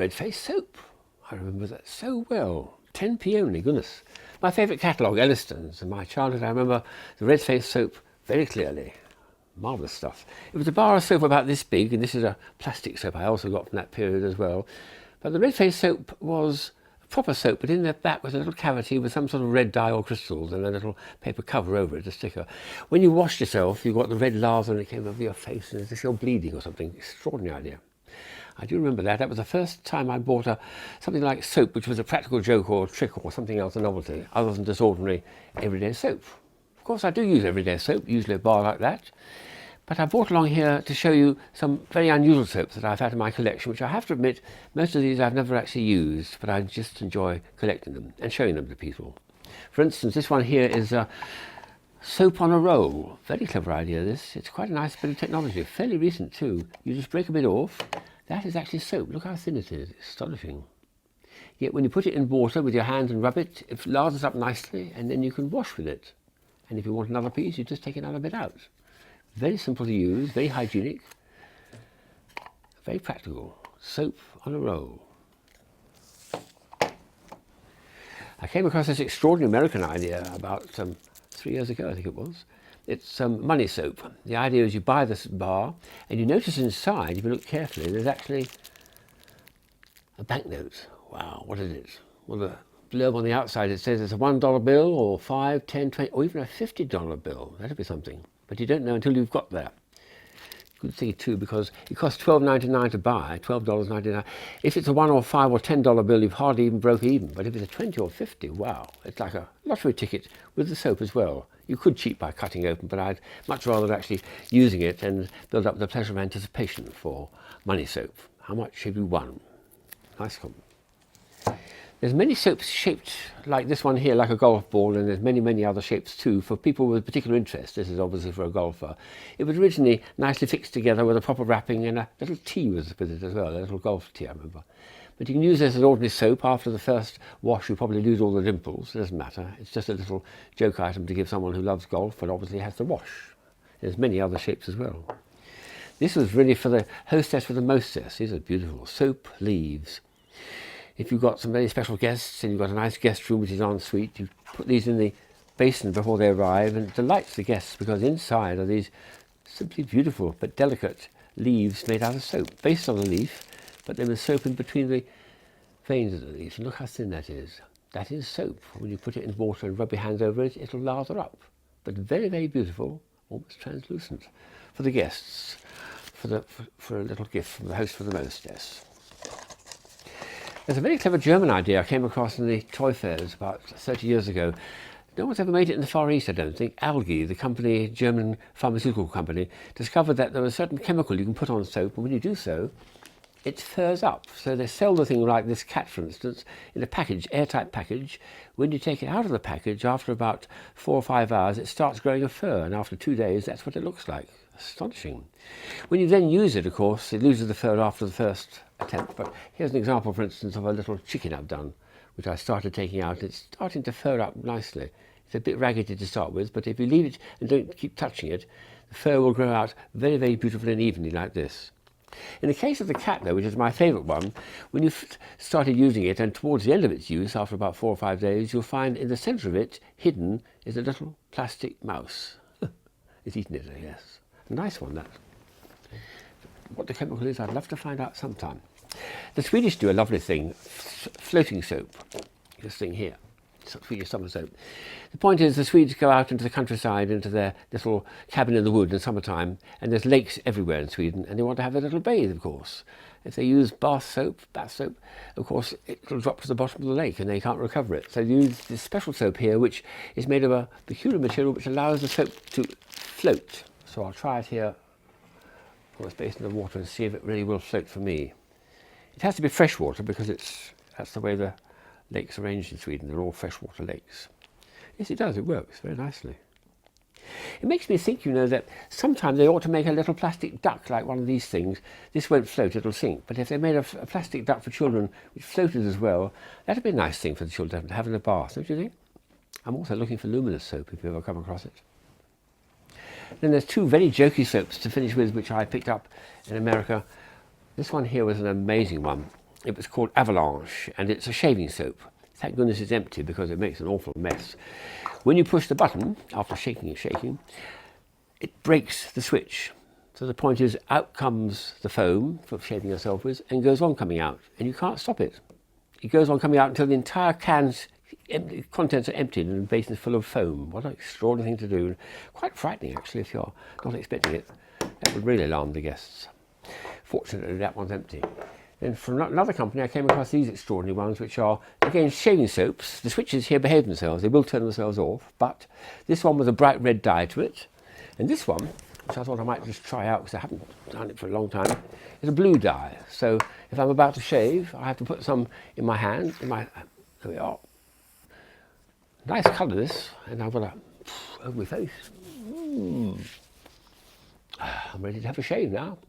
red-faced soap. I remember that so well. 10p only, goodness. My favourite catalogue, Elliston's. In my childhood, I remember the red-faced soap very clearly. Marvellous stuff. It was a bar of soap about this big, and this is a plastic soap I also got from that period as well. But the red-faced soap was a proper soap, but in the back was a little cavity with some sort of red dye or crystals and a little paper cover over it, a sticker. When you washed yourself, you got the red lather and it came over your face, and as if you're bleeding or something. Extraordinary idea. I do remember that. That was the first time I bought something like soap, which was a practical joke or trick or something else, a novelty, other than just ordinary everyday soap. Of course, I do use everyday soap, usually a bar like that. But I brought along here to show you some very unusual soaps that I've had in my collection, which I have to admit, most of these I've never actually used, but I just enjoy collecting them and showing them to people. For instance, this one here is soap on a roll. Very clever idea, this. It's quite a nice bit of technology, fairly recent too. You just break a bit off. That is actually soap. Look how thin it is. Astonishing. Yet when you put it in water with your hands and rub it, it lathers up nicely, and then you can wash with it. And if you want another piece, you just take another bit out. Very simple to use, very hygienic, very practical. Soap on a roll. I came across this extraordinary American idea about 3 years ago, I think it was. It's money soap. The idea is you buy this bar, and you notice inside, if you look carefully, there's actually a banknote. Wow, what is it? Well, the blurb on the outside, it says it's a $1 bill, or 5, 10, 20, or even a $50 bill. That'd be something. But you don't know until you've got there. Good thing too, because it costs $12.99 to buy, $12.99. If it's a $1 or $5 or $10 bill, you've hardly even broke even. But if it's a 20 or 50, wow, it's like a lottery ticket with the soap as well. You could cheat by cutting open, but I'd much rather actually using it and build up the pleasure of anticipation for money soap. How much have you won? Nice comment. There's many soaps shaped like this one here, like a golf ball, and there's many, many other shapes too for people with particular interest. This is obviously for a golfer. It was originally nicely fixed together with a proper wrapping, and a little tee with it as well, a little golf tee, I remember. But you can use this as ordinary soap. After the first wash, you probably lose all the dimples. It doesn't matter. It's just a little joke item to give someone who loves golf, but obviously has to wash. There's many other shapes as well. This was really for the hostess with the mostess. These are beautiful. Soap leaves. If you've got some very special guests and you've got a nice guest room which is en suite, you put these in the basin before they arrive, and it delights the guests because inside are these simply beautiful but delicate leaves made out of soap, based on the leaf, but then with soap in between the veins of the leaf. And look how thin that is. That is soap. When you put it in water and rub your hands over it, it'll lather up. But very, very beautiful, almost translucent for the guests, for a little gift from the host for the mostess. There's a very clever German idea I came across in the toy fairs about 30 years ago. No one's ever made it in the Far East, I don't think. Algae, the company, German pharmaceutical company, discovered that there was a certain chemical you can put on soap, and when you do so, it furs up. So they sell the thing like this cat, for instance, in a package, airtight package. When you take it out of the package, after about 4 or 5 hours, it starts growing a fur, and after 2 days, that's what it looks like. Astonishing. When you then use it, of course, it loses the fur after the first attempt. But here's an example, for instance, of a little chicken I've done, which I started taking out. It's starting to fur up nicely. It's a bit raggedy to start with, but if you leave it and don't keep touching it, the fur will grow out very, very beautifully and evenly like this. In the case of the cat, though, which is my favourite one, when you've started using it and towards the end of its use, after about 4 or 5 days, you'll find in the centre of it, hidden, is a little plastic mouse. It's eaten it, I guess. A nice one, that. What the chemical is, I'd love to find out sometime. The Swedish do a lovely thing, floating soap. This thing here, Swedish summer soap. The point is, the Swedes go out into the countryside, into their little cabin in the wood in summertime, and there's lakes everywhere in Sweden, and they want to have a little bathe, of course. If they use bath soap, of course, it'll drop to the bottom of the lake and they can't recover it. So they use this special soap here, which is made of a peculiar material which allows the soap to float. So I'll try it here on this basin of water and see if it really will float for me. It has to be fresh water because that's the way the lakes are arranged in Sweden. They're all freshwater lakes. Yes, it does. It works very nicely. It makes me think, you know, that sometimes they ought to make a little plastic duck like one of these things. This won't float, it'll sink. But if they made a plastic duck for children which floated as well, that'd be a nice thing for the children to have in a bath, don't you think? I'm also looking for luminous soap if you ever come across it. Then there's 2 very jokey soaps to finish with, which I picked up in America. This one here was an amazing one. It was called Avalanche, and it's a shaving soap. Thank goodness it's empty because it makes an awful mess. When you push the button, after shaking and shaking, it breaks the switch. So the point is, out comes the foam for shaving yourself with and goes on coming out, and you can't stop it. It goes on coming out until the entire can's contents are emptied and the basin is full of foam. What an extraordinary thing to do. Quite frightening, actually, if you're not expecting it. That would really alarm the guests. Fortunately, that one's empty. Then from another company, I came across these extraordinary ones, which are, again, shaving soaps. The switches here behave themselves. They will turn themselves off, but this one with a bright red dye to it. And this one, which I thought I might just try out because I haven't done it for a long time, is a blue dye. So if I'm about to shave, I have to put some in my hand. There we are. Nice colour, this. And I've got a over my face. I'm ready to have a shave now.